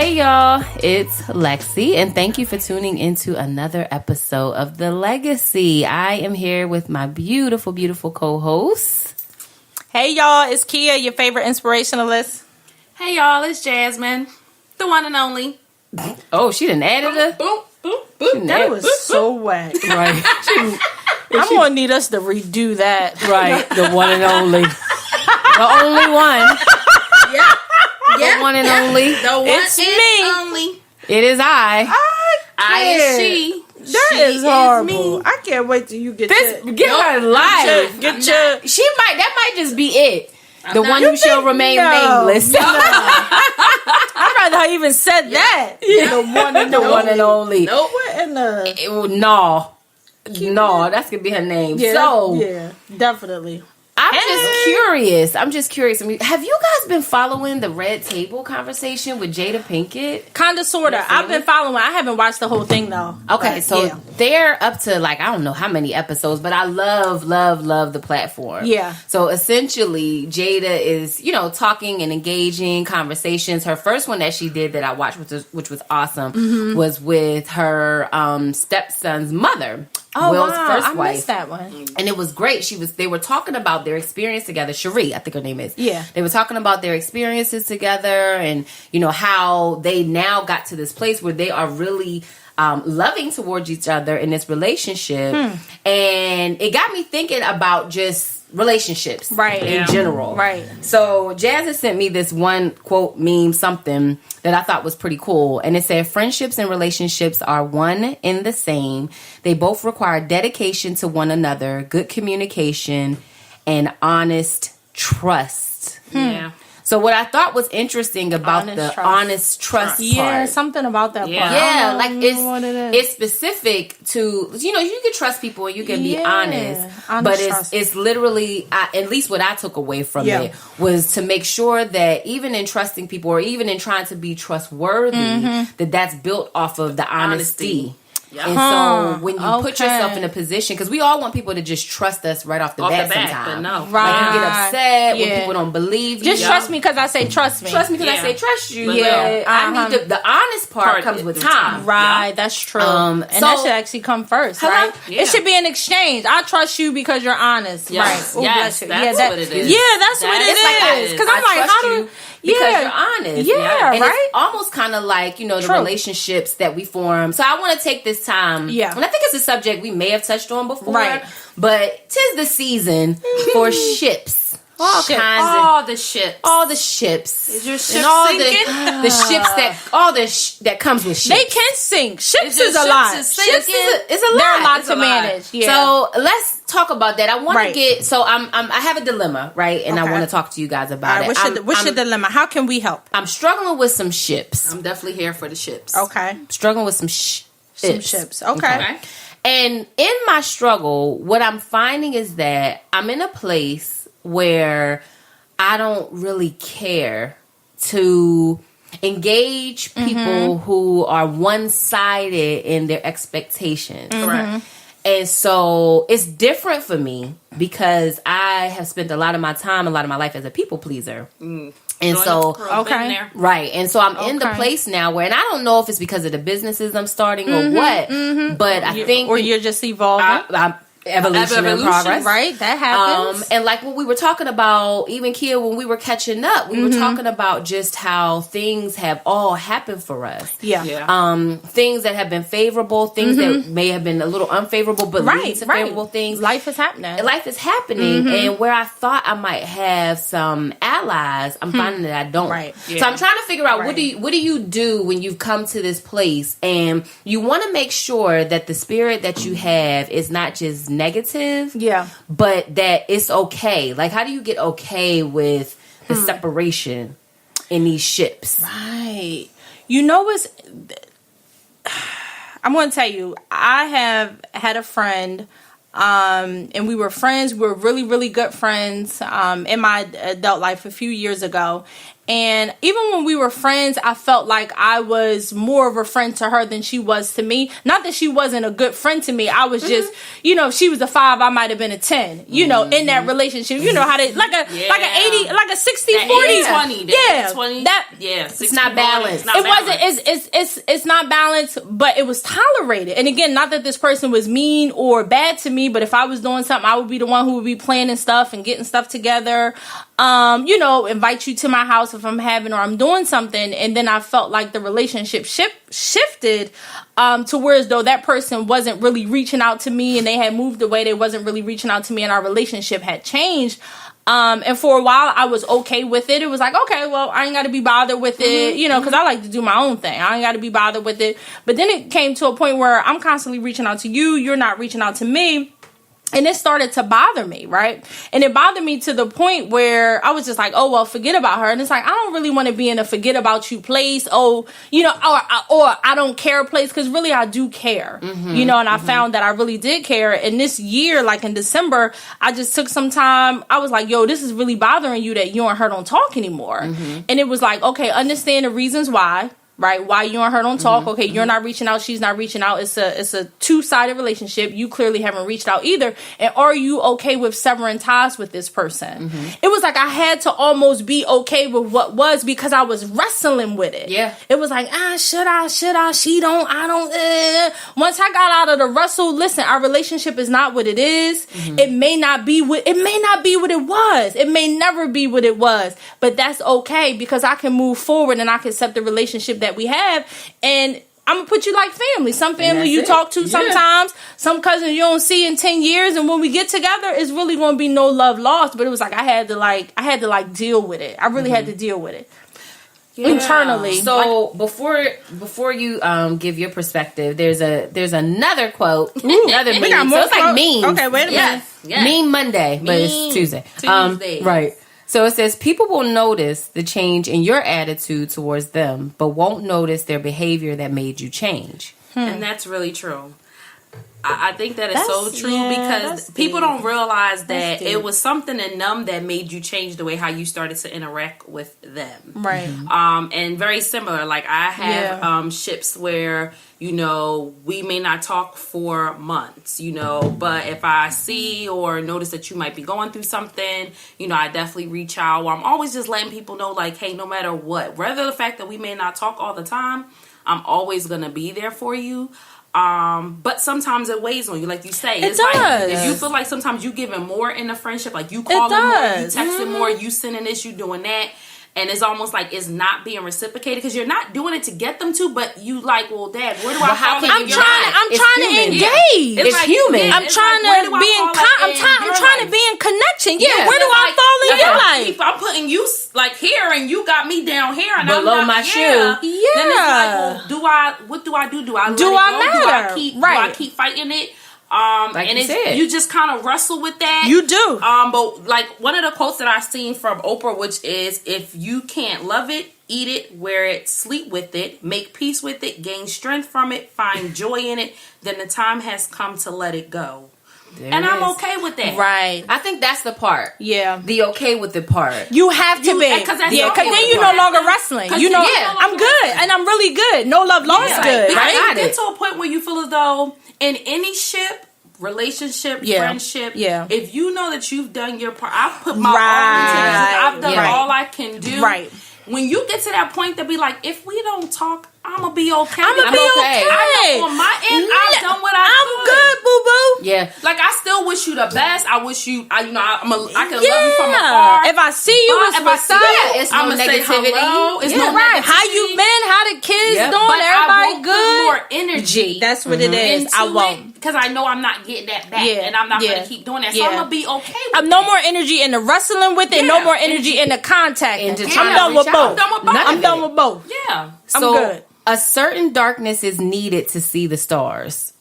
Hey y'all, it's Lexi, and thank you for tuning into another episode of The Legacy. I am here with my beautiful, beautiful co-host. Hey y'all, it's Kia, your favorite inspirationalist. Hey y'all, it's Jasmine, the one and only. Oh, she done added a... Boom, boom, boom. That was so whack. Right. I'm going to need us to redo that. Right, the one and only. The only one. Yeah. The one and only. The one It's and me. only. It is I. I is she. That She is horrible. me. I can't wait till you get This, that. get her live. That might just be it. The one who shall remain nameless. I'd rather her even said that. The one and The one and only. Nope. What in the... No, that's gonna be her name. Yeah, definitely. I'm just curious. I mean, have you guys been following the Red Table conversation with Jada Pinkett? Kinda, sorta. I've been following. I haven't watched the whole thing though. Okay, But, so yeah. they're up to I don't know how many episodes, but I love the platform. Yeah. So essentially, Jada is, talking and engaging conversations. Her first one that she did that I watched, which was awesome, was with her stepson's mother. Oh, Will's wow. first I wife. missed that one. And it was great. They were talking about their experience together. Cherie, I think her name is. Yeah. They were talking about their experiences together and, how they now got to this place where they are really loving towards each other in this relationship. And it got me thinking about just relationships in general. Right. So Jazz has sent me this one quote meme something that I thought was pretty cool. And it said, friendships and relationships are one and the same. They both require dedication to one another, good communication, and honest trust. Yeah. So what I thought was interesting about honest trust part. Yeah, something about that part. Yeah, I don't know what it is. it's specific to, you can trust people and you can be honest. But it's literally, at least what I took away from it was to make sure that even in trusting people or even in trying to be trustworthy, that's built off of the honesty. Yeah. And so when you put yourself in a position, because we all want people to just trust us right off the bat sometimes. But no. Right. Like you get upset when people don't believe you. Just trust me because I say trust me. Trust me because I say trust you. But Yeah, I need the honest part comes with time. Right, that's true. And that should actually come first, right? Yeah. It should be an exchange. I trust you because you're honest. Yes. Right. Ooh, Yes, bless you. that's what it is. Yeah, that's what it is. Because I'm like, how do... Because you're honest. Yeah, and right? it's almost kind of like, the relationships that we form. So I want to take this time. Yeah. And I think it's a subject we may have touched on before. Right. But 'tis the season for ships. All Ship. kinds of... All the ships. All the ships. Is your ship and all sinking? the ships that comes with ships. They can sink. Ships is a ships lot. is Ships is a lot. They're a lot It's to a lot. manage. Yeah. So let's talk about that. I want to Right. get... So I have a dilemma, right? And I Okay. want to talk to you guys about All right, it. what's your dilemma? How can we help? I'm struggling with some ships. I'm definitely here for the ships. Okay. Struggling with some ships. Some ships. Okay. And in my struggle, what I'm finding is that I'm in a place where I don't really care to engage people who are one-sided in their expectations. Correct. And so it's different for me because I have spent a lot of my time, a lot of my life as a people pleaser. And so, right. And so I'm in the place now where, and I don't know if it's because of the businesses I'm starting or what, but I think... Or you're just evolving. I'm evolution in progress. Right, that happens. And like what we were talking about, even Kia, when we were catching up, we were talking about just how things have all happened for us. Yeah. Things that have been favorable, things that may have been a little unfavorable, but lead to favorable things. Life is happening. Life is happening, and where I thought I might have some allies, I'm finding that I don't. Right. So I'm trying to figure out what do you do when you've come to this place, and you want to make sure that the spirit that you have is not just negative, but that it's okay. Like, how do you get okay with the separation in these ships? Right. You know what's... I'm going to tell you, I have had a friend, and we were friends. We were really, really good friends in my adult life a few years ago. And even when we were friends, I felt like I was more of a friend to her than she was to me. Not that she wasn't a good friend to me. I was just, you know, if she was a 5, I might have been a 10. You know, in that relationship, you know how they like a 80, like a 60-40. 20. Yeah, 20. that it's not balanced. It's not balanced, but it was tolerated. And again, not that this person was mean or bad to me, but if I was doing something, I would be the one who would be planning stuff and getting stuff together. You know, invite you to my house if I'm having or I'm doing something. And then I felt like the relationship shifted to where as though that person wasn't really reaching out to me and they had moved away. They wasn't really reaching out to me and our relationship had changed. And for a while I was okay with it. It was like, okay, well, I ain't got to be bothered with it, you know, because I like to do my own thing. I ain't got to be bothered with it. But then it came to a point where I'm constantly reaching out to you. You're not reaching out to me. And it started to bother me, right? And it bothered me to the point where I was just like, oh, well, forget about her. And it's like, I don't really want to be in a forget about you place. Oh, you know, or I don't care place. Because really, I do care, you know, and I found that I really did care. And this year, like in December, I just took some time. I was like, yo, this is really bothering you that you and her don't talk anymore. And it was like, okay, understand the reasons why. Right? Why you and her don't talk. Okay, you're not reaching out. She's not reaching out. It's a two-sided relationship. You clearly haven't reached out either. And are you okay with severing ties with this person? It was like I had to almost be okay with what was because I was wrestling with it. Yeah. It was like, should I? She don't, I don't. Once I got out of the wrestle, listen, our relationship is not what it is. It may not be what it was. It may never be what it was. But that's okay because I can move forward and I can accept the relationship that we have, and I'm gonna put you like family. Some family you talk to sometimes, some cousins you don't see in 10 years, and when we get together, it's really gonna be no love lost. But it was like I had to deal with it. I really had to deal with it internally. So before you give your perspective, there's another quote, another meme. So it's like memes. Okay, wait a minute. Meme Monday, but it's Tuesday. Right. So it says, people will notice the change in your attitude towards them, but won't notice their behavior that made you change. And that's really true. I think that is so true because people don't realize that it was something in them that made you change the way how you started to interact with them. Right. And very similar. Like I have ships where, you know, we may not talk for months, you know, but if I see or notice that you might be going through something, you know, I definitely reach out. I'm always just letting people know, like, hey, no matter what, whether the fact that we may not talk all the time, I'm always going to be there for you. But sometimes it weighs on you, like you say. It's does. Like if you feel like sometimes you giving more in the friendship, like you calling more, you texting more, you sending this, you doing that. And it's almost like it's not being reciprocated because you're not doing it to get them to, but you like, well, Dad, where do I fall in? I'm trying to engage. It's like human. I'm trying to be in. I'm trying to be in connection. Yeah. Where do I fall in your life? I'm putting you like here, and you got me down here, and below I'm not, my shoe. Yeah. Then it's like, well, what do I do? Do I let it go? Matter? Do I keep fighting it? Like and you said. you just kind of wrestle with that. You do. But like one of the quotes that I've seen from Oprah, which is, if you can't love it, eat it, wear it, sleep with it, make peace with it, gain strength from it, find joy in it, then the time has come to let it go. And I'm okay with that. Right. I think that's the part. Yeah. The okay with the part. You have to be. Because then you're no longer wrestling. You know, I'm good. And I'm really good. No love lost good. Because right? you get to a point where you feel as though in any ship, relationship, friendship, if you know that you've done your part, I've put my all into this, I've done all I can do. Right. When you get to that point to be like, if we don't talk, I'm gonna be okay. I'm gonna be okay. I know on my end, I've done what I'm good, boo boo. Yeah. Like I still wish you the best. I wish you. I can love you from afar. If I see you, it's no negativity. It's no negativity. How you been? How the kids doing? But Everybody good? Put more energy. That's what it is. I won't, because I know I'm not getting that back, and I'm not gonna keep doing that. So I'm gonna be okay. With no more energy in the wrestling with it. No more energy in the contact. I'm done with both. I'm done with both. Yeah, I'm good. A certain darkness is needed to see the stars.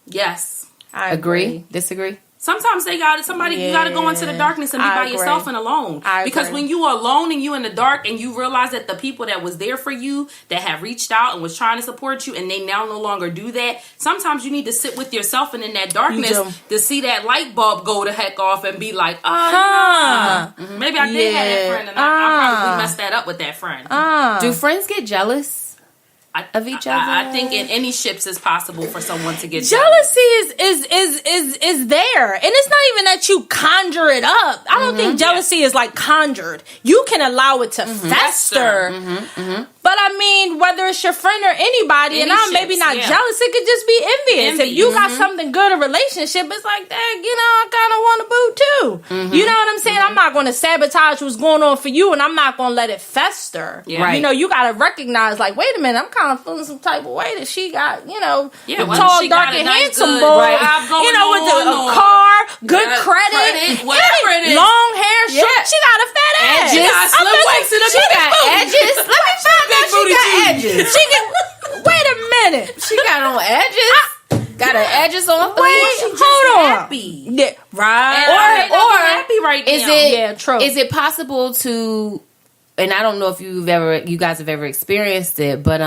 Yes. I agree. Disagree? Sometimes you got to go into the darkness and be by yourself and alone. Because when you are alone and you in the dark and you realize that the people that was there for you, that have reached out and was trying to support you, and they now no longer do that, sometimes you need to sit with yourself and in that darkness to see that light bulb go the heck off and be like, maybe I did have that friend and I probably messed that up with that friend. Do friends get jealous of each other? I think in any ships it's possible for someone to get jealousy is there, and it's not even that you conjure it up. I don't think jealousy is like conjured. You can allow it to fester. But I mean, whether it's your friend or anybody, and I'm maybe not jealous, it could just be envious. If you got something good, a relationship, it's like, dang, I kind of want a boo too. You know what I'm saying? I'm not going to sabotage what's going on for you, and I'm not going to let it fester. Right. You got to recognize, like, wait a minute, I'm kind of feeling some type of way that she got, tall, dark, and handsome boy, with a car, good credit, whatever it is, long hair, short, she got a fat ass. Edges. She got edges. Let me find out she got edges. Wait a minute. She got on edges. Got her edges on. Hold on. Happy. Yeah, right. Or happy right now. Is it? True. Is it possible to? And I don't know if you guys have ever experienced it, but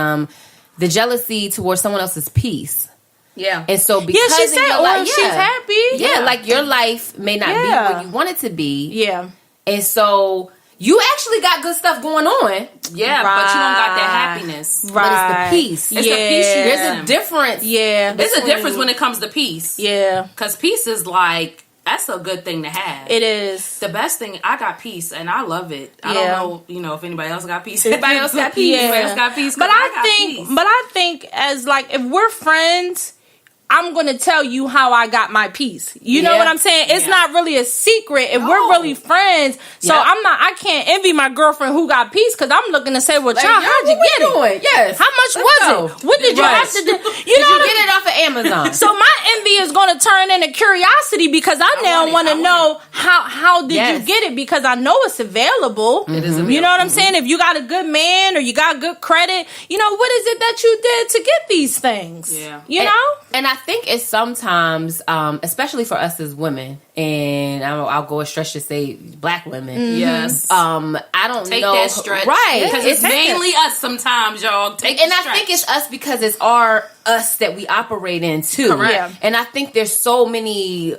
the jealousy towards someone else's peace. Yeah. And so because she said, she's happy. Yeah, like your life may not be what you want it to be. Yeah. And so you actually got good stuff going on. Yeah, but you don't got that happiness. Right. But it's the peace. It's the peace. There's a difference. Yeah. There's a difference when it comes to peace. Yeah. Because peace is like, that's a good thing to have. It is. The best thing, I got peace and I love it. I don't know, if anybody else got peace. Everybody else got peace. Everybody else got peace. But I think as like, if we're friends, I'm going to tell you how I got my peace. You know what I'm saying? It's not really a secret if we're really friends. So I can't envy my girlfriend who got peace because I'm looking to say, well, child, how'd you get it? Yes. How much was it? What did you have to do? You know, get it off of Amazon. So my envy is going to turn into curiosity because I now want to know how did you get it, because I know it's available. It is available. You know what I'm saying? If you got a good man or you got good credit, what is it that you did to get these things? Yeah. You know? And I think it's sometimes, especially for us as women, and I'll go a stretch to say black women. Yes. I don't take know. That stretch. Right. Because it's mainly us sometimes, y'all. I think it's us because it's us that we operate in too. Correct. Yeah. And I think there's so many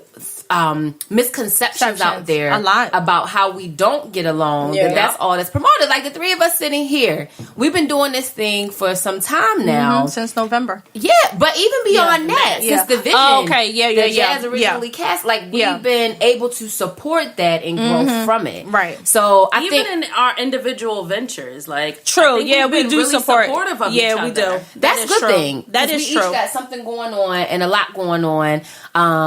misconceptions out there about how we don't get along. That's all that's promoted. Like the three of us sitting here, we've been doing this thing for some time now, since November. Yeah, but even beyond that, since the vision, that Jazz originally cast, like we've been able to support that and grow from it. Right. So I even think in our individual ventures, like true. Yeah, we do really support. Supportive of each other. We do. That's a good thing. That is true. We each got something going on and a lot going on,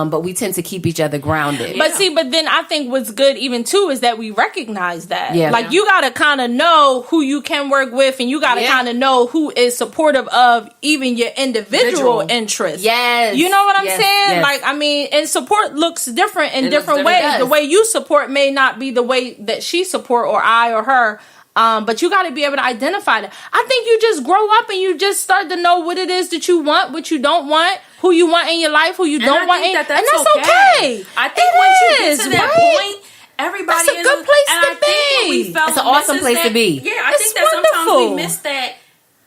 but we tend to keep each other grounded. But then I think what's good even too is that we recognize that. Yeah. Like you gotta kind of know who you can work with, and you gotta kind of know who is supportive of even your individual interests. Yes. You know what I'm saying? Yes. Like, I mean, and support looks different in different ways. The way you support may not be the way that she support or I or her. But you got to be able to identify that. I think you just grow up and you just start to know what it is that you want, what you don't want, who you want in your life, who you don't want, and that's okay. I think once you get to that point, everybody that's a good place to be. It's an awesome place to be. Yeah, I think that sometimes we miss that.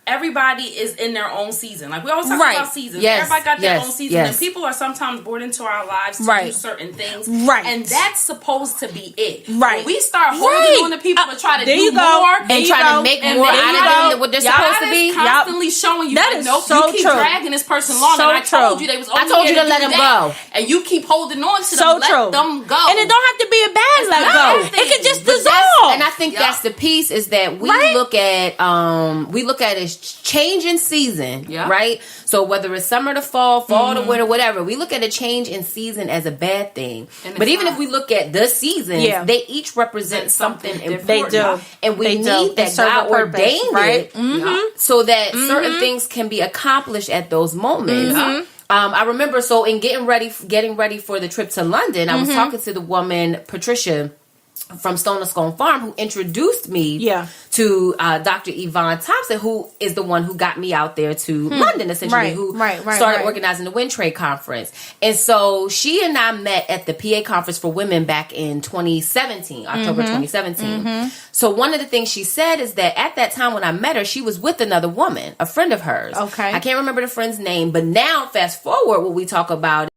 Everybody is in their own season. Like we always talk about seasons. Yes. Everybody got their own season. Yes. And people are sometimes brought into our lives to do certain things. Right. And that's supposed to be it. Right. When we start holding on to people to try to do more and try to make more out of them than what they're supposed to be. Constantly showing you that like, is nope, so you keep true. dragging this person along. So and I told you they was only I told you to let them go. And you keep holding on to so them. true. Let them go. And it don't have to be a bad let go. It can just dissolve. And I think that's the piece is that we look at it as changing season, right? So whether it's summer to fall to winter, whatever, we look at a change in season as a bad thing. But even if we look at the seasons, they each represent something important. They do. And we need that God ordained it so that certain things can be accomplished at those moments. I remember, so in getting ready for the trip to London, I was talking to the woman, Patricia, from Stone to Scone Farm, who introduced me to Dr. Yvonne Thompson, who is the one who got me out there to London, essentially, who started organizing the Wind Trade Conference. And so she and I met at the PA Conference for Women back in 2017, October 2017. So one of the things she said is that at that time when I met her, she was with another woman, a friend of hers. Okay. I can't remember the friend's name, but now, fast forward, what we talk about